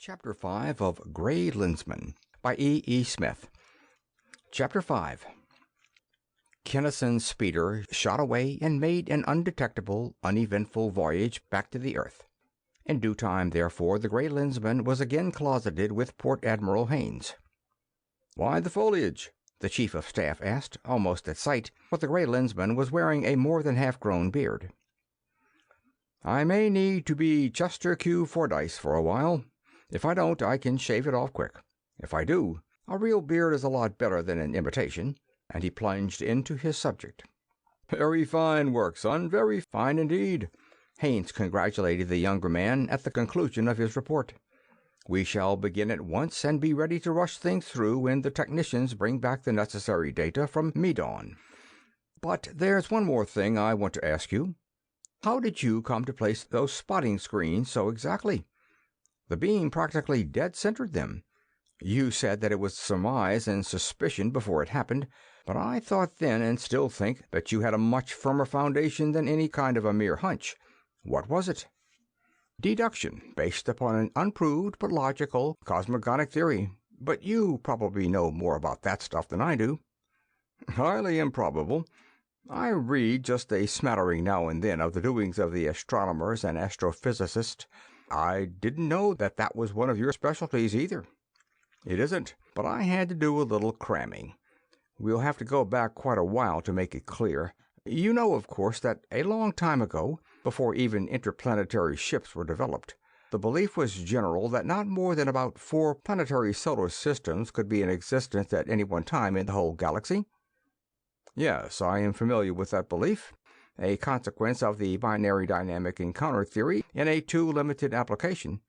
Chapter 5 of Gray Lensman by E. Smith. Chapter 5. Kinnison's speeder shot away and made an undetectable, uneventful voyage back to the Earth. In due time, therefore, the Gray Lensman was again closeted with Port Admiral Haines. "Why the foliage?" the Chief of Staff asked, almost at sight, for the Gray Lensman was wearing a more than half-grown beard. "I may need to be Chester Q. Fordyce for a while. If I don't, I can shave it off quick. If I do, a real beard is a lot better than an imitation," and he plunged into his subject. "Very fine work, son, very fine indeed," Haines congratulated the younger man at the conclusion of his report. "We shall begin at once and be ready to rush things through when the technicians bring back the necessary data from Medan. But there's one more thing I want to ask you. How did you come to place those spotting screens so exactly? The beam practically dead-centered them. You said that it was surmise and suspicion before it happened, but I thought then, and still think, that you had a much firmer foundation than any kind of a mere hunch. What was it?" "Deduction, based upon an unproved but logical cosmogonic theory. But you probably know more about that stuff than I do." "Highly improbable. I read just a smattering now and then of the doings of the astronomers and astrophysicists. I didn't know that that was one of your specialties either." "It isn't, but I had to do a little cramming. We'll have to go back quite a while to make it clear. You know, of course, that a long time ago, before even interplanetary ships were developed, the belief was general that not more than about 4 planetary solar systems could be in existence at any one time in the whole galaxy?" "Yes, I am familiar with that belief. A consequence of the binary dynamic encounter theory in a too limited application.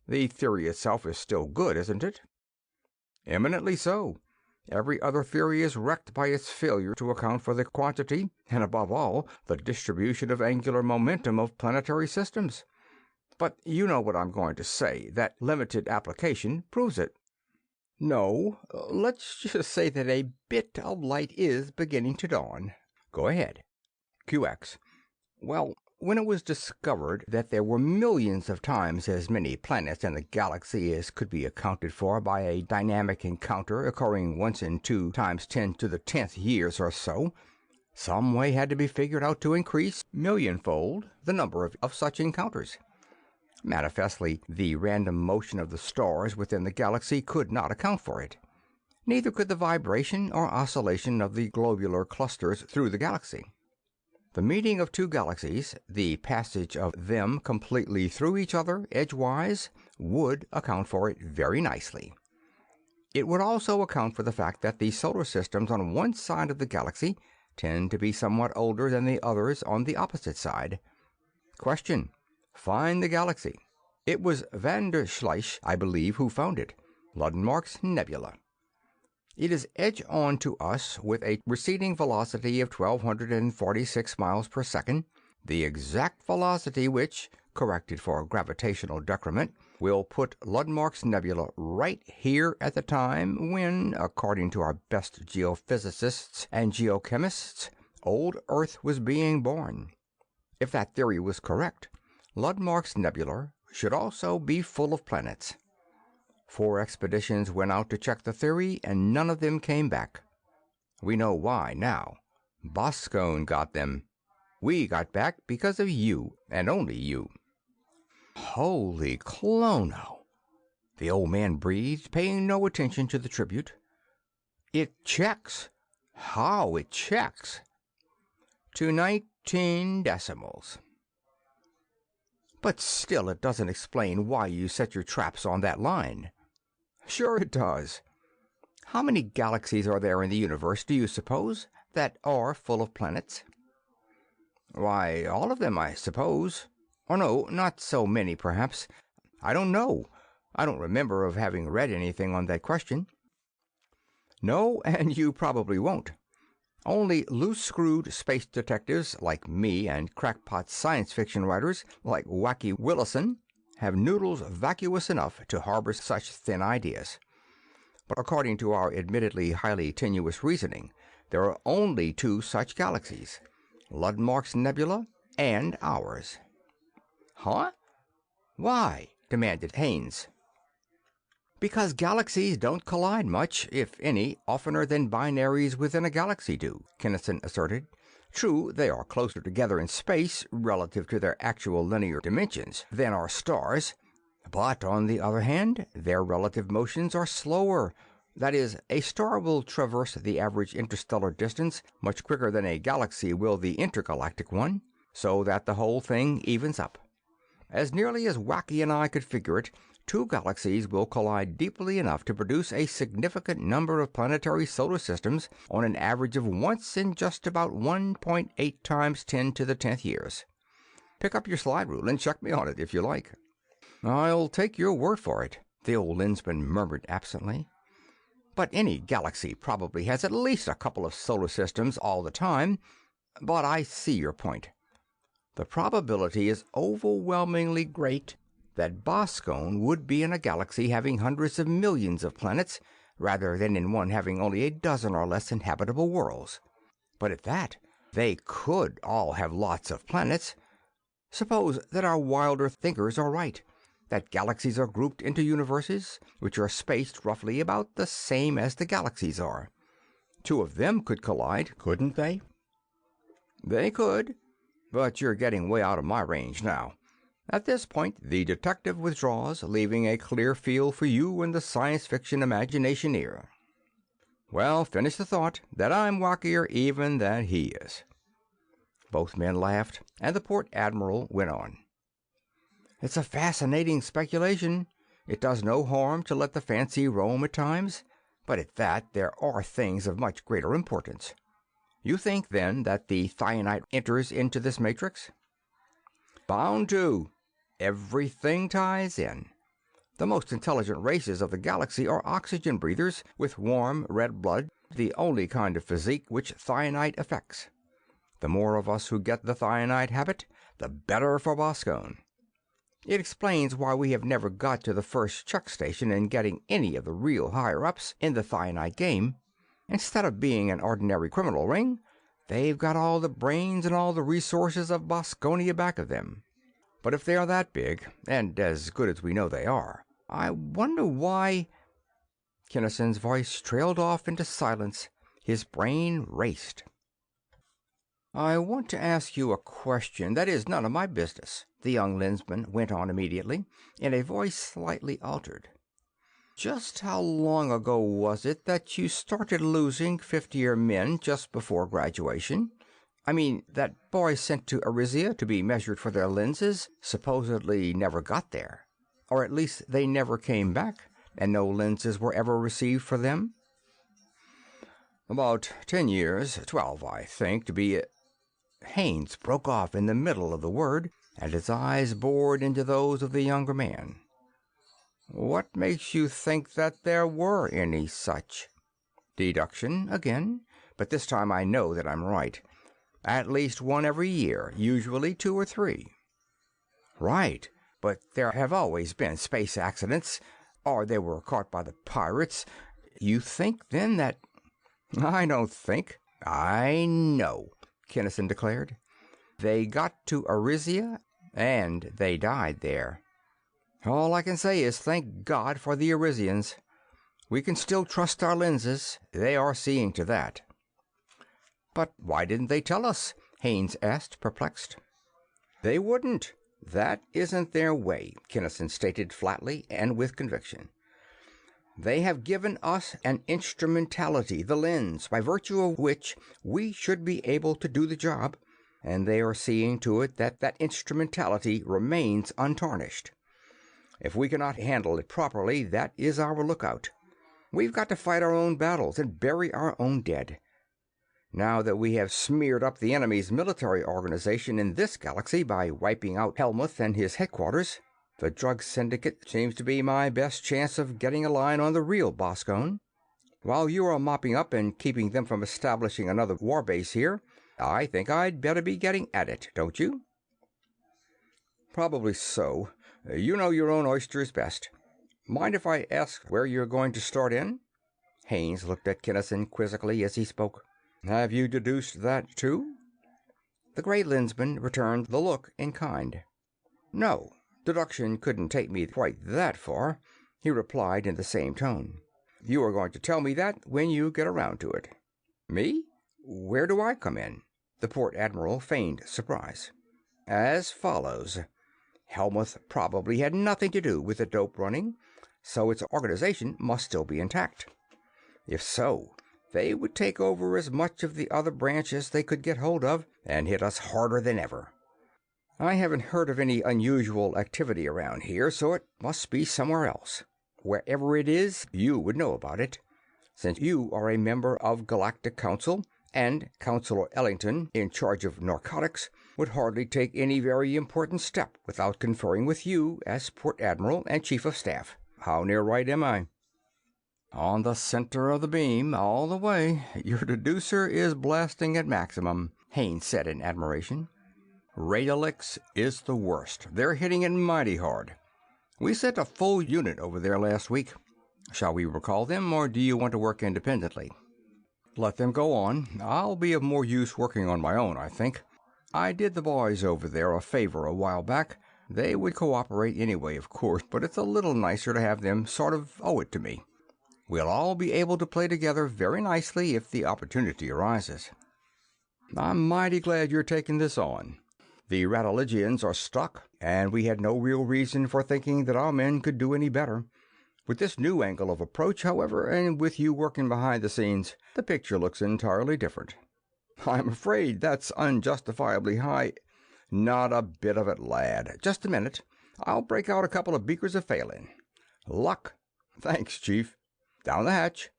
The theory itself is still good, isn't it?" "Eminently so. Every other theory is wrecked by its failure to account for the quantity, and above all, the distribution of angular momentum of planetary systems. But you know what I'm going to say. That limited application proves it." "No. Let's just say that a bit of light is beginning to dawn. Go ahead." QX. "Well, when it was discovered that there were millions of times as many planets in the galaxy as could be accounted for by a dynamic encounter occurring once in 2 times 10 to the 10th years or so, some way had to be figured out to increase millionfold the number of such encounters. Manifestly, the random motion of the stars within the galaxy could not account for it. Neither could the vibration or oscillation of the globular clusters through the galaxy. The meeting of 2 galaxies, the passage of them completely through each other, edgewise, would account for it very nicely. It would also account for the fact that the solar systems on one side of the galaxy tend to be somewhat older than the others on the opposite side. Question: find the galaxy. It was van der Schleisch, I believe, who found it. Luddenmark's Nebula. It is edge-on to us with a receding velocity of 1,246 miles per second, the exact velocity which, corrected for gravitational decrement, will put Luddenmark's Nebula right here at the time when, according to our best geophysicists and geochemists, old Earth was being born. If that theory was correct, Luddenmark's Nebula should also be full of planets. 4 expeditions went out to check the theory, and none of them came back. We know why now. Boskonia got them. We got back because of you, and only you." "Holy Clono!" the old man breathed, paying no attention to the tribute. "It checks. How it checks!" "To 19 decimals. "But still it doesn't explain why you set your traps on that line." "Sure it does. How many galaxies are there in the universe, do you suppose, that are full of planets?" "Why, all of them, I suppose. Or no, not so many, perhaps. I don't know. I don't remember of having read anything on that question." "No, and you probably won't. Only loose-screwed space detectives like me and crackpot science fiction writers like Wacky Willison have noodles vacuous enough to harbor such thin ideas. But according to our admittedly highly tenuous reasoning, there are only 2 such galaxies, Luddenmark's Nebula and ours." "Huh? Why?" demanded Haines. Because galaxies don't collide much, if any, oftener than binaries within a galaxy do, Kinnison asserted. True, they are closer together in space, relative to their actual linear dimensions, than are stars. But, on the other hand, their relative motions are slower. That is, a star will traverse the average interstellar distance much quicker than a galaxy will the intergalactic one, so that the whole thing evens up. As nearly as Wacky and I could figure it, two galaxies will collide deeply enough to produce a significant number of planetary solar systems on an average of once in just about 1.8 times 10 to the 10th years. Pick up your slide rule and check me on it if you like. I'll take your word for it, the old lensman murmured absently. But any galaxy probably has at least a couple of solar systems all the time. But I see your point. The probability is overwhelmingly great that Boskonia would be in a galaxy having hundreds of millions of planets, rather than in one having only a dozen or less inhabitable worlds. But at that, they could all have lots of planets. Suppose that our wilder thinkers are right, that galaxies are grouped into universes which are spaced roughly about the same as the galaxies are. Two of them could collide, couldn't they? They could, but you're getting way out of my range now. At this point, the detective withdraws, leaving a clear field for you and the science fiction Imagineer. Well, finish the thought that I'm wackier even than he is. Both men laughed, and the port admiral went on. It's a fascinating speculation. It does no harm to let the fancy roam at times, but at that there are things of much greater importance. You think, then, that the thionite enters into this matrix? Bound to. Everything ties in. The most intelligent races of the galaxy are oxygen breathers with warm red blood, the only kind of physique which thionite affects. The more of us who get the thionite habit, the better for Boskonia. It explains why we have never got to the first check station in getting any of the real higher-ups in the thionite game. Instead of being an ordinary criminal ring, they've got all the brains and all the resources of Boskonia back of them. But if they are that big, and as good as we know they are, I wonder why... Kinnison's voice trailed off into silence. His brain raced. I want to ask you a question that is none of my business, the young lensman went on immediately, in a voice slightly altered. Just how long ago was it that you started losing 50-year men just before graduation? I mean, that boys sent to Arisia to be measured for their lenses supposedly never got there. Or at least they never came back, and no lenses were ever received for them? About 10 years, 12, I think, to be... Haynes broke off in the middle of the word, and his eyes bored into those of the younger man. What makes you think that there were any such? Deduction, again, but this time I know that I'm right. At least one every year, usually 2 or 3. Right, but there have always been space accidents, or they were caught by the pirates. You think, then, that... I don't think. I know, Kinnison declared. They got to Arisia, and they died there. All I can say is thank God for the Arisians. We can still trust our lenses. They are seeing to that. But why didn't they tell us? Haynes asked, perplexed. They wouldn't. That isn't their way, Kinnison stated flatly and with conviction. They have given us an instrumentality, the lens, by virtue of which we should be able to do the job, and they are seeing to it that that instrumentality remains untarnished. If we cannot handle it properly, that is our lookout. We've got to fight our own battles and bury our own dead. Now that we have smeared up the enemy's military organization in this galaxy by wiping out Helmuth and his headquarters, the drug syndicate seems to be my best chance of getting a line on the real Boskonia. While you are mopping up and keeping them from establishing another war base here, I think I'd better be getting at it, don't you? Probably so. You know your own oysters best. Mind if I ask where you're going to start in? Haynes looked at Kinnison quizzically as he spoke. Have you deduced that, too? The Gray Lensman returned the look in kind. No, deduction couldn't take me quite that far. he replied in the same tone. "You are going to tell me that when you get around to it." "Me? Where do I come in?" The port admiral feigned surprise. "As follows. Helmuth probably had nothing to do with the dope running, so its organization must still be intact. If so, they would take over as much of the other branch as they could get hold of, and hit us harder than ever. I haven't heard of any unusual activity around here, so it must be somewhere else. Wherever it is, you would know about it, since you are a member of Galactic Council, and Counselor Ellington, in charge of narcotics, would hardly take any very important step without conferring with you as Port Admiral and Chief of Staff. How near right am I?" "On the center of the beam, all the way. Your deducer is blasting at maximum," Haynes said in admiration. "Radalix is the worst. They're hitting it mighty hard. We sent a full unit over there last week. Shall we recall them, or do you want to work independently?" "Let them go on. I'll be of more use working on my own, I think. I did the boys over there a favor a while back. They would cooperate anyway, of course, but it's a little nicer to have them sort of owe it to me. We'll all be able to play together very nicely if the opportunity arises." "I'm mighty glad you're taking this on. The Radaligians are stuck, and we had no real reason for thinking that our men could do any better. With this new angle of approach, however, and with you working behind the scenes, the picture looks entirely different." "I'm afraid that's unjustifiably high—" "Not a bit of it, lad. Just a minute. I'll break out a couple of beakers of Phelan. Luck." "Thanks, Chief." "Down the hatch."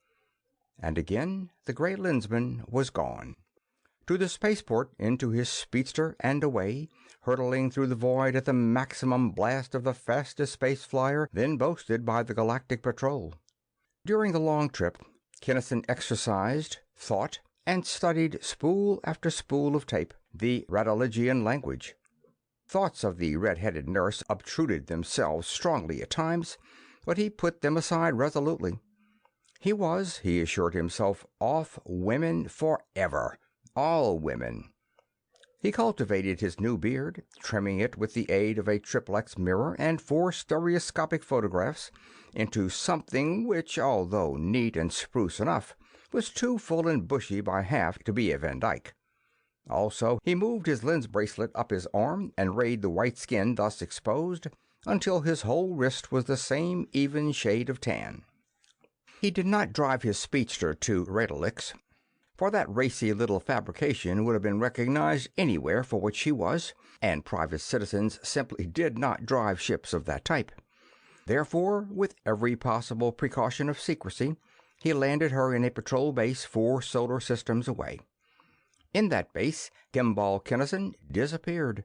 And again the Gray Lensman was gone. To the spaceport, into his speedster, and away, hurtling through the void at the maximum blast of the fastest space flyer then boasted by the Galactic Patrol. During the long trip, Kinnison exercised, thought, and studied spool after spool of tape, the Radaligian language. Thoughts of the red-headed nurse obtruded themselves strongly at times, but he put them aside resolutely. He was, he assured himself, off women forever. All women. He cultivated his new beard, trimming it with the aid of a triplex mirror and 4 stereoscopic photographs into something which, although neat and spruce enough, was too full and bushy by half to be a Van Dyke. Also, he moved his lens bracelet up his arm and rayed the white skin thus exposed until his whole wrist was the same even shade of tan. He did not drive his speedster to Radalix, for that racy little fabrication would have been recognized anywhere for what she was, and private citizens simply did not drive ships of that type. Therefore, with every possible precaution of secrecy, he landed her in a patrol base 4 solar systems away. In that base, Kimball Kinnison disappeared,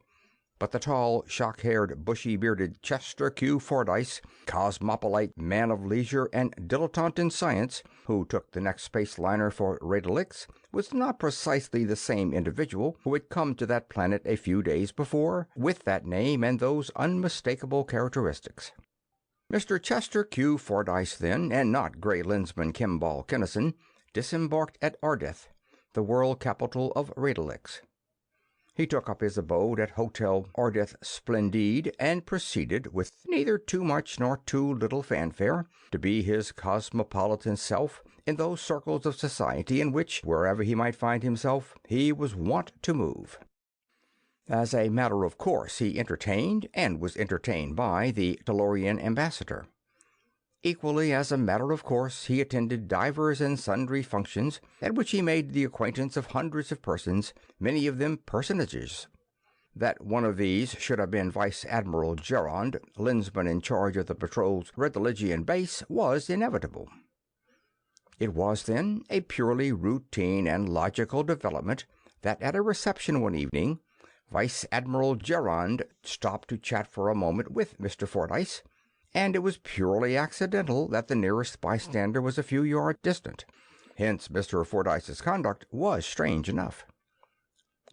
but the tall, shock-haired, bushy-bearded Chester Q. Fordyce, cosmopolite, man of leisure, and dilettante in science, who took the next space liner for Radalix, was not precisely the same individual who had come to that planet a few days before with that name and those unmistakable characteristics. Mr. Chester Q. Fordyce, then, and not Gray Lensman Kimball Kinnison, disembarked at Ardeth, the world capital of Radalix. He took up his abode at Hotel Ardeth Splendide and proceeded, with neither too much nor too little fanfare, to be his cosmopolitan self in those circles of society in which, wherever he might find himself, he was wont to move. As a matter of course, he entertained, and was entertained by, the Tellurian ambassador. Equally as a matter of course, he attended divers and sundry functions at which he made the acquaintance of hundreds of persons, many of them personages. That one of these should have been Vice Admiral Gerard, Lensman in charge of the patrol's Radaligian base, was inevitable. It was, then, a purely routine and logical development that at a reception one evening, Vice Admiral Gerard stopped to chat for a moment with Mr. Fordyce, and it was purely accidental that the nearest bystander was a few yards distant. Hence Mr. Fordyce's conduct was strange enough.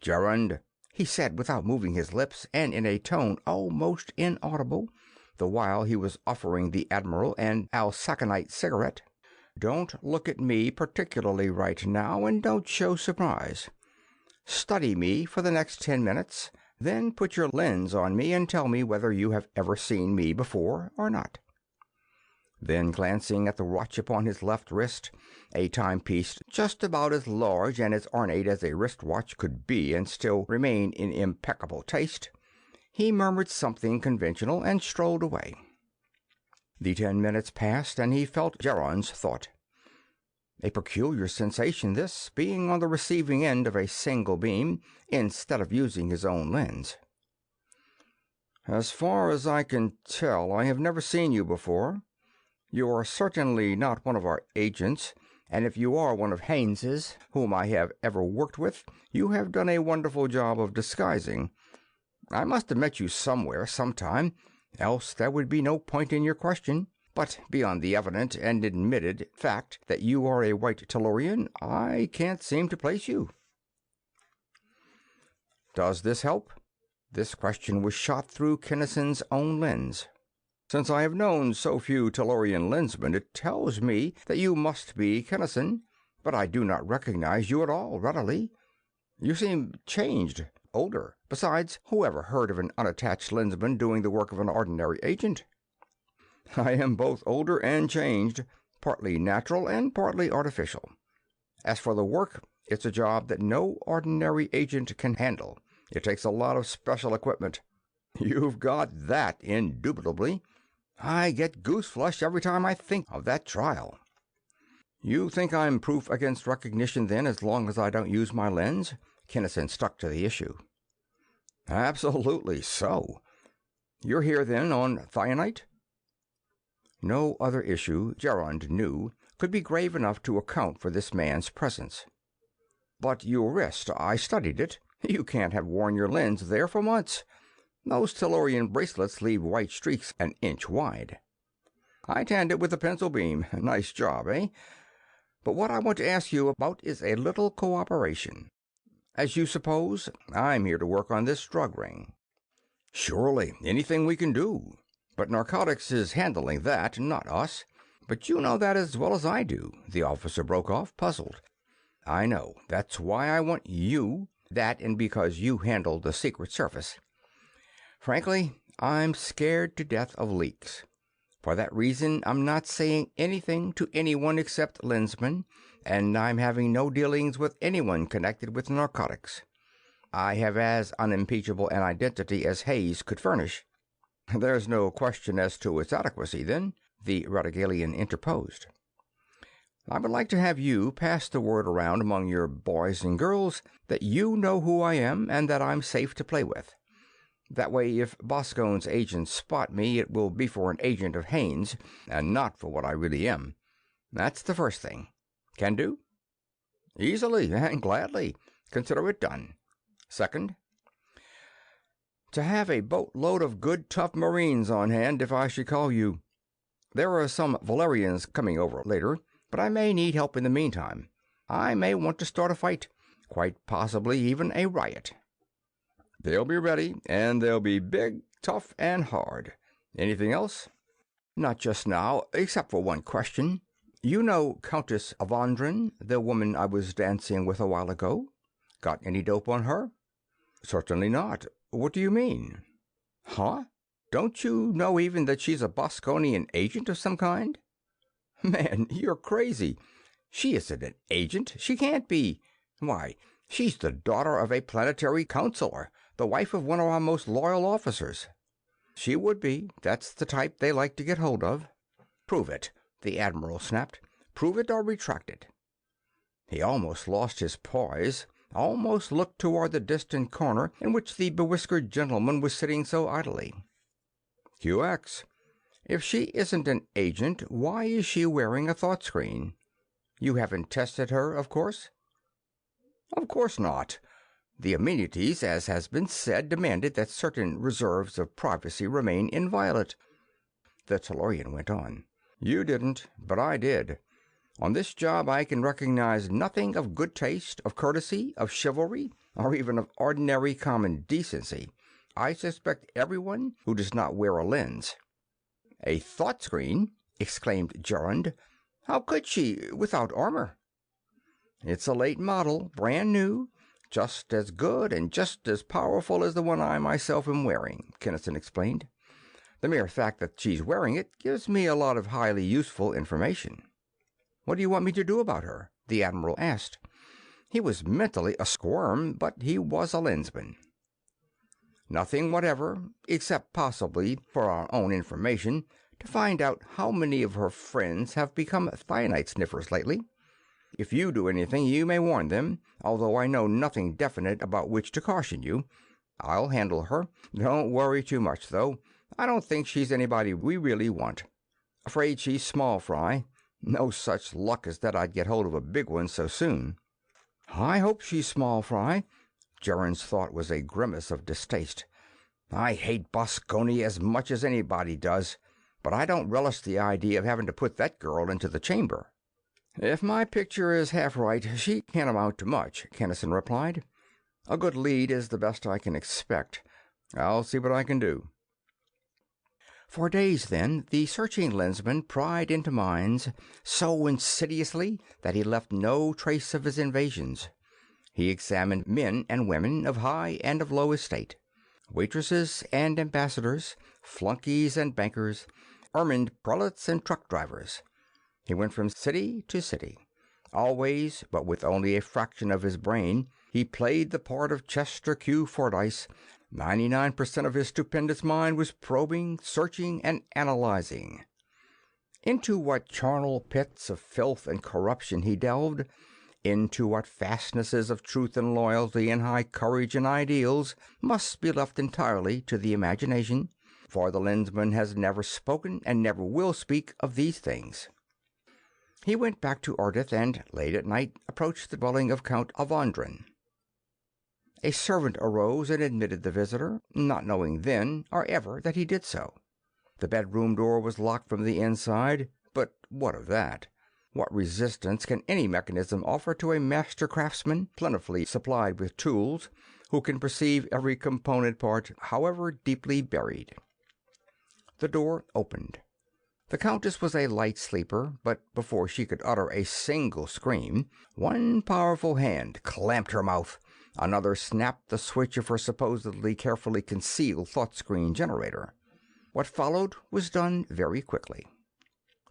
"Gerard," he said without moving his lips and in a tone almost inaudible, the while he was offering the Admiral an Alsaconite cigarette, "don't look at me particularly right now, and don't show surprise. Study me for the next 10 minutes, then put your lens on me and tell me whether you have ever seen me before or not." Then, glancing at the watch upon his left wrist, a timepiece just about as large and as ornate as a wristwatch could be and still remain in impeccable taste, he murmured something conventional and strolled away. The 10 minutes passed, and he felt Geron's thought. A peculiar sensation, this, being on the receiving end of a single beam instead of using his own lens. "As far as I can tell, I have never seen you before. You are certainly not one of our agents, and if you are one of Haynes's, whom I have ever worked with, you have done a wonderful job of disguising. I must have met you somewhere, sometime, else there would be no point in your question. But beyond the evident and admitted fact that you are a white Tellurian, I can't seem to place you." Does this help? This question was shot through Kinnison's own lens. "Since I have known so few Tellurian lensmen, it tells me that you must be Kinnison, but I do not recognize you at all readily. You seem changed, older. Besides, who ever heard of an unattached lensman doing the work of an ordinary agent?" "I am both older and changed, partly natural and partly artificial. As for the work, it's a job that no ordinary agent can handle. It takes a lot of special equipment." "You've got that, indubitably. I get gooseflesh every time I think of that trial." "You think I'm proof against recognition, then, as long as I don't use my lens?" Kinnison stuck to the issue. "Absolutely so. You're here, then, on thionite?" No other issue, Gerond knew, could be grave enough to account for this man's presence. "But your wrist, I studied it. You can't have worn your lens there for months. Those Tellurian bracelets leave white streaks an inch wide." "I tanned it with a pencil beam. Nice job, eh? But what I want to ask you about is a little cooperation. As you suppose, I'm here to work on this drug ring." "Surely, anything we can do. But narcotics is handling that, not us. But you know that as well as I do," the officer broke off, puzzled. "I know. That's why I want you. That and because you handle the Secret Service. Frankly, I'm scared to death of leaks. For that reason, I'm not saying anything to anyone except lensmen, and I'm having no dealings with anyone connected with narcotics. I have as unimpeachable an identity as Hayes could furnish." "There's no question as to its adequacy, then," the Radicalian interposed. "I would like to have you pass the word around among your boys and girls that you know who I am and that I'm safe to play with. That way, if Boscone's agents spot me, it will be for an agent of Haynes and not for what I really am. That's the first thing. Can do?" "Easily and gladly. Consider it done. Second, to have a boatload of good, tough Marines on hand if I should call you. There are some Valerians coming over later, but I may need help in the meantime. I may want to start a fight, quite possibly even a riot." "They'll be ready, and they'll be big, tough, and hard. Anything else?" "Not just now, except for one question. You know Countess Avondrin, the woman I was dancing with a while ago? Got any dope on her?" "Certainly not. What do you mean?" "Huh? Don't you know even that she's a Boskonian agent of some kind?" "Man, you're crazy. She isn't an agent. She can't be. Why, she's the daughter of a planetary counselor, the wife of one of our most loyal officers." "She would be. That's the type they like to get hold of." "Prove it," the Admiral snapped. "Prove it or retract it." He almost lost his poise, almost looked toward the distant corner in which the bewhiskered gentleman was sitting so idly. "QX. If she isn't an agent, why is she wearing a thought screen? You haven't tested her, of course?" "Of course not. The amenities, as has been said, demanded that certain reserves of privacy remain inviolate." The Tellurian went on. "You didn't, but I did. On this job I can recognize nothing of good taste, of courtesy, of chivalry, or even of ordinary common decency. I suspect everyone who does not wear a lens." "A thought screen!" exclaimed Gerond. "How could she, without armor?" "It's a late model, brand new, just as good and just as powerful as the one I myself am wearing," Kinnison explained. The mere fact that she's wearing it gives me a lot of highly useful information." "What do you want me to do about her?" the Admiral asked. He was mentally a squirm, but he was a lensman. "Nothing whatever, except possibly, for our own information, to find out how many of her friends have become thionite sniffers lately. If you do anything, you may warn them, although I know nothing definite about which to caution you. I'll handle her. Don't worry too much, though. I don't think she's anybody we really want. Afraid she's small fry. No such luck as that I'd get hold of a big one so soon." "I hope she's small fry." Gerrand's thought was a grimace of distaste. "I hate Boskonia as much as anybody does, but I don't relish the idea of having to put that girl into the chamber." "If my picture is half right, she can't amount to much," Kinnison replied. "A good lead is the best I can expect. I'll see what I can do." For days, then, the searching lensman pried into minds so insidiously that he left no trace of his invasions. He examined men and women of high and of low estate, waitresses and ambassadors, flunkies and bankers, ermined prelates and truck drivers. He went from city to city. Always, but with only a fraction of his brain, he played the part of Chester Q. Fordyce. 99% of his stupendous mind was probing, searching, and analyzing. Into what charnel pits of filth and corruption he delved, into what fastnesses of truth and loyalty and high courage and ideals, must be left entirely to the imagination, for the lensman has never spoken and never will speak of these things. He went back to Ardith and, late at night, approached the dwelling of Count Avandrin. A servant arose and admitted the visitor, not knowing then or ever that he did so. The bedroom door was locked from the inside, but what of that? What resistance can any mechanism offer to a master craftsman, plentifully supplied with tools, who can perceive every component part, however deeply buried? The door opened. The Countess was a light sleeper, but before she could utter a single scream, one powerful hand clamped her mouth, another snapped the switch of her supposedly carefully concealed thought-screen generator. What followed was done very quickly.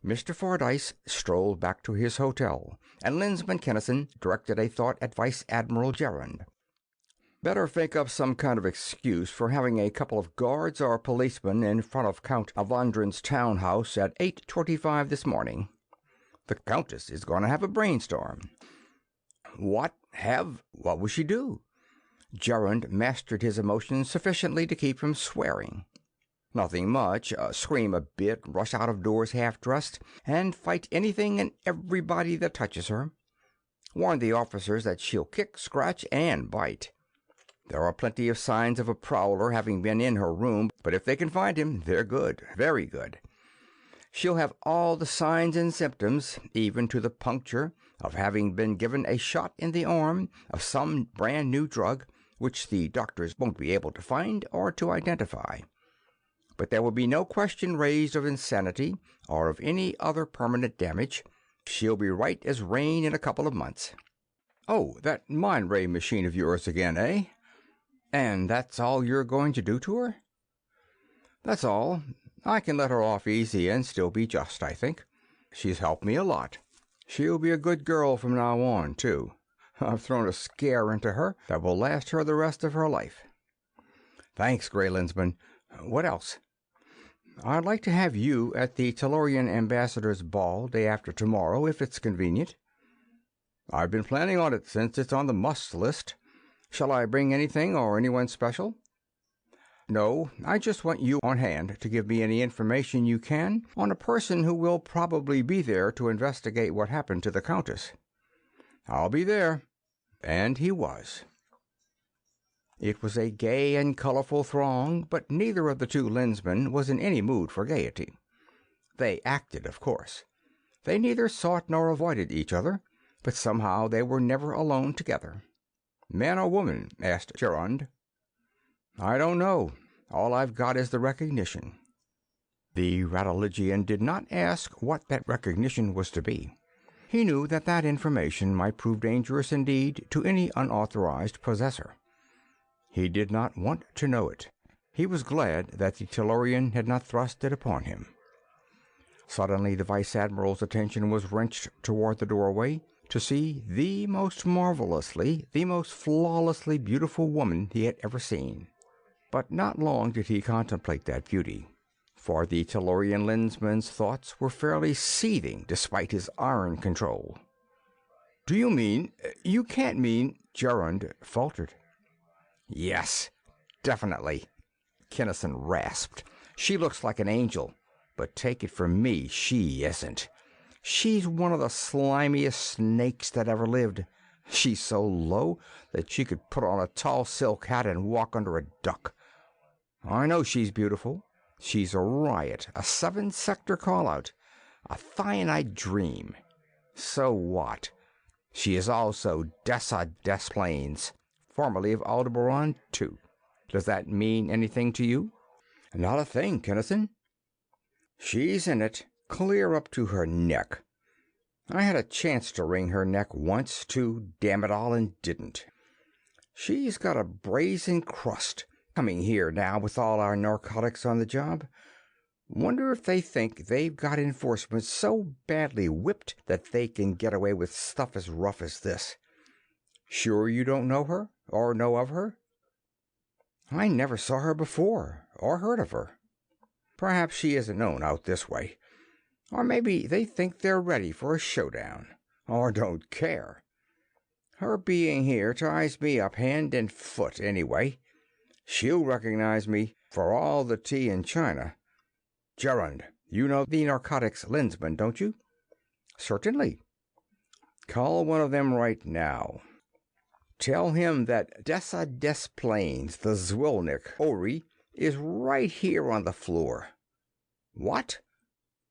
Mr. Fordyce strolled back to his hotel, and Lensman Kinnison directed a thought at Vice Admiral Gerrand. "Better think up some kind of excuse for having a couple of guards or policemen in front of Count Avandrin's townhouse at 8:25 this morning. The Countess is going to have a brainstorm." What will she do? Gerrand mastered his emotions sufficiently to keep from swearing. "Nothing much. Scream a bit, rush out of doors half-dressed, and fight anything and everybody that touches her. Warn the officers that she'll kick, scratch, and bite. There are plenty of signs of a prowler having been in her room, but if they can find him, they're good, very good. She'll have all the signs and symptoms, even to the puncture, of having been given a shot in the arm of some brand new drug, which the doctors won't be able to find or to identify. But there will be no question raised of insanity or of any other permanent damage. She'll be right as rain in a couple of months." "Oh, that mind-ray machine of yours again, eh? And that's all you're going to do to her?" "That's all. I can let her off easy and still be just, I think. She's helped me a lot. She'll be a good girl from now on, too. I've thrown a scare into her that will last her the rest of her life." "Thanks, Gray Lensman. What else?" "I'd like to have you at the Tellurian ambassador's ball day after tomorrow, if it's convenient." "I've been planning on it since it's on the must list. Shall I bring anything or anyone special?" "No, I just want you on hand to give me any information you can on a person who will probably be there to investigate what happened to the Countess." "I'll be there." And he was. It was a gay and colorful throng, but neither of the two lensmen was in any mood for gaiety. They acted, of course. They neither sought nor avoided each other, but somehow they were never alone together. "Man or woman?" asked Gerrand. "I don't know. All I've got is the recognition." The Radoligian did not ask what that recognition was to be. He knew that that information might prove dangerous indeed to any unauthorized possessor. He did not want to know it. He was glad that the Tellurian had not thrust it upon him. Suddenly the Vice Admiral's attention was wrenched toward the doorway to see the most marvelously, the most flawlessly beautiful woman he had ever seen. But not long did he contemplate that beauty, for the Tellurian lensman's thoughts were fairly seething despite his iron control. "Do you mean... you can't mean..." Gerund faltered. "Yes, definitely," Kinnison rasped. "She looks like an angel, but take it from me, she isn't. She's one of the slimiest snakes that ever lived. She's so low that she could put on a tall silk hat and walk under a duck. I know she's beautiful. She's a riot, a seven-sector call-out, a thionite dream. So what? She is also des Plains, formerly of Aldebaran II. Does that mean anything to you?" "Not a thing, Kinnison." "She's in it, clear up to her neck. I had a chance to wring her neck once, too, damn it all, and didn't. She's got a brazen crust, coming here now with all our narcotics on the job. Wonder if they think they've got enforcement so badly whipped that they can get away with stuff as rough as this. Sure you don't know her, or know of her?" "I never saw her before, or heard of her." "Perhaps she isn't known out this way. Or maybe they think they're ready for a showdown, or don't care. Her being here ties me up hand and foot anyway. She'll recognize me, for all the tea in China. Gerund, you know the narcotics lensman, don't you?" "Certainly." "Call one of them right now. Tell him that des Plains, the Zwilnik Ori, is right here on the floor." "What?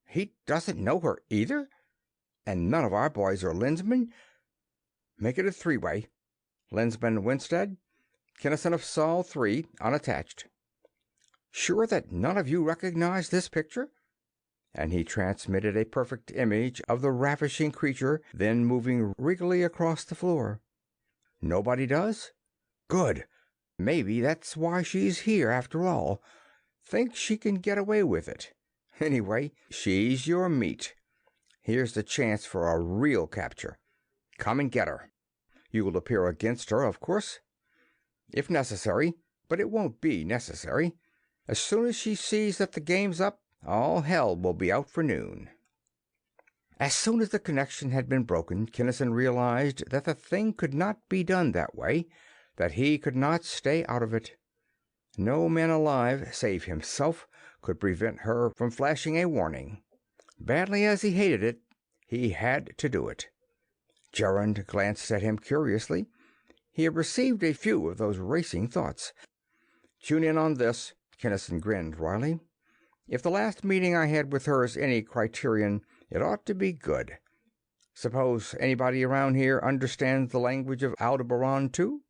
He doesn't know her either? And none of our boys are lensmen? Make it a three-way. Lensman Winstead, Kinnison of Sol 3, unattached. Sure that none of you recognize this picture?" And he transmitted a perfect image of the ravishing creature then moving regally across the floor. "Nobody does? Good. Maybe that's why she's here after all. Thinks she can get away with it. Anyway, she's your meat. Here's the chance for a real capture. Come and get her. You will appear against her, of course. If necessary, but it won't be necessary. As soon as she sees that the game's up, all hell will be out for noon." As soon as the connection had been broken, Kinnison realized that the thing could not be done that way, that he could not stay out of it. No man alive, save himself, could prevent her from flashing a warning. Badly as he hated it, he had to do it. Gerund glanced at him curiously. He had received a few of those racing thoughts. "Tune in on this," Kinnison grinned wryly. "If the last meeting I had with her is any criterion, it ought to be good. Suppose anybody around here understands the language of Aldebaran too?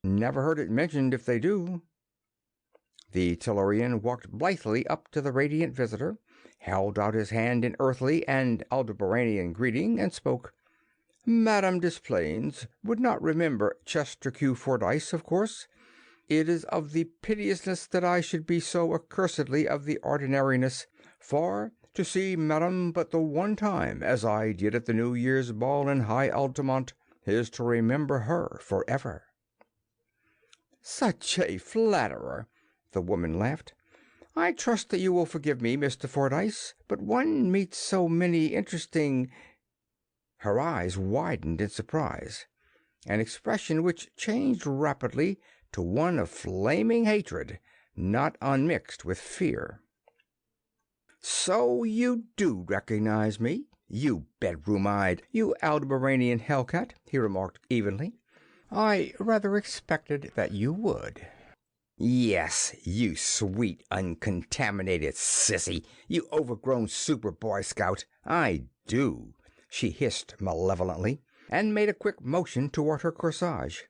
Never heard it mentioned if they do." The Tellurian walked blithely up to the radiant visitor, held out his hand in earthly and Aldebaranian greeting, and spoke. "Madame des Plains would not remember Chester Q. Fordyce, of course. It is of the piteousness that I should be so accursedly of the ordinariness, for to see Madame but the one time, as I did at the New Year's ball in High Altamont, is to remember her forever." "Such a flatterer!" the woman laughed. "I trust that you will forgive me, Mr. Fordyce, but one meets so many interesting—" Her eyes widened in surprise, an expression which changed rapidly to one of flaming hatred, not unmixed with fear. "So you do recognize me, you bedroom-eyed, you Aldebaranian hellcat," he remarked evenly. "I rather expected that you would." "Yes, you sweet, uncontaminated sissy, you overgrown super Boy Scout, I do," she hissed malevolently, and made a quick motion toward her corsage.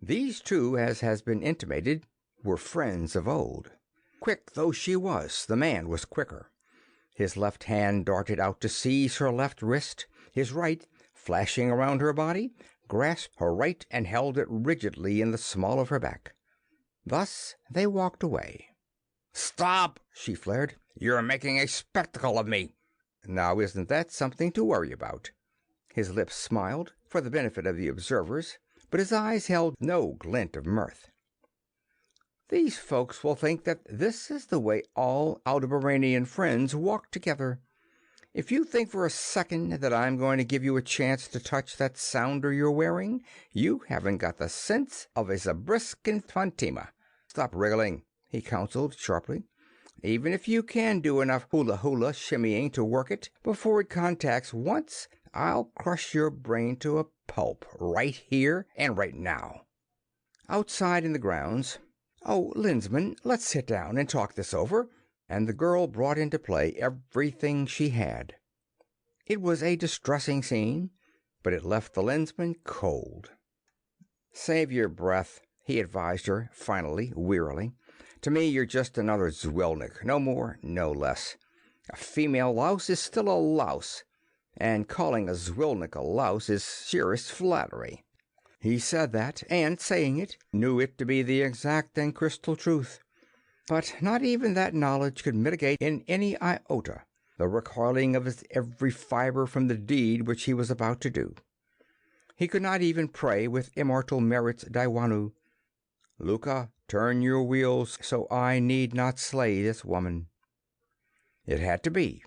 These two, as has been intimated, were friends of old. Quick though she was, the man was quicker. His left hand darted out to seize her left wrist. His right, flashing around her body, grasped her right and held it rigidly in the small of her back. Thus they walked away. "Stop!" she flared. "You're making a spectacle of me." "Now isn't that something to worry about?" His lips smiled, for the benefit of the observers, but his eyes held no glint of mirth. "These folks will think that this is the way all Aldebaranian friends walk together. If you think for a second that I'm going to give you a chance to touch that sounder you're wearing, you haven't got the sense of a Zabriskan Fantima. Stop wriggling," he counseled sharply. "Even if you can do enough hula-hula shimmying to work it before it contacts once, I'll crush your brain to a pulp right here and right now." Outside in the grounds, "Oh, Lensman, let's sit down and talk this over," and the girl brought into play everything she had. It was a distressing scene, but it left the Lensman cold. "Save your breath," he advised her, finally, wearily. "To me, you're just another Zwilnik, no more, no less. A female louse is still a louse, and calling a Zwilnik a louse is sheerest flattery." He said that, and, saying it, knew it to be the exact and crystal truth. But not even that knowledge could mitigate in any iota the recoiling of his every fiber from the deed which he was about to do. He could not even pray with immortal Merit's Daiwanu, "Luca, turn your wheels so I need not slay this woman." It had to be.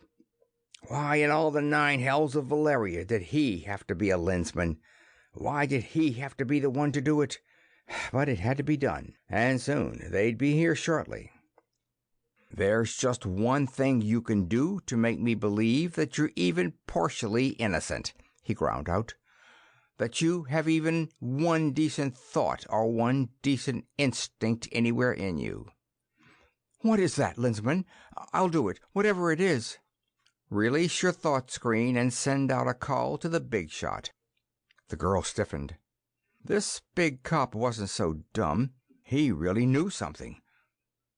Why in all the 9 hells of Valeria did he have to be a Lensman? Why did he have to be the one to do it? But it had to be done, and soon. They'd be here shortly. "There's just one thing you can do to make me believe that you're even partially innocent," he ground out. "That you have even one decent thought or one decent instinct anywhere in you." "What is that, Lensman? I'll do it, whatever it is." "Release your thought screen and send out a call to the big shot." The girl stiffened. This big cop wasn't so dumb. He really knew something.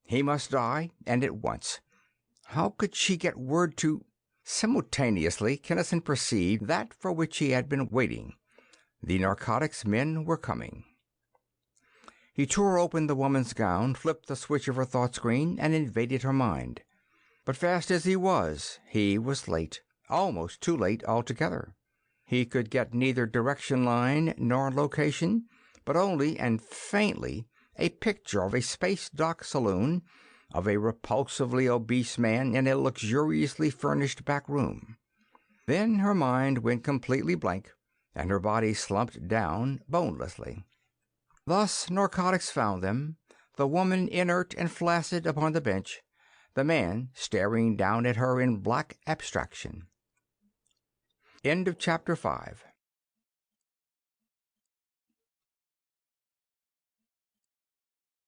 He must die, and at once. How could she get word to... Simultaneously, Kinnison perceived that for which he had been waiting. The narcotics men were coming. He tore open the woman's gown, flipped the switch of her thought screen, and invaded her mind. But fast as he was late. Almost too late altogether. He could get neither direction line nor location, but only, and faintly, a picture of a space dock saloon, of a repulsively obese man in a luxuriously furnished back room. Then her mind went completely blank, and her body slumped down bonelessly. Thus narcotics found them, the woman inert and flaccid upon the bench, the man staring down at her in black abstraction. End of chapter 5.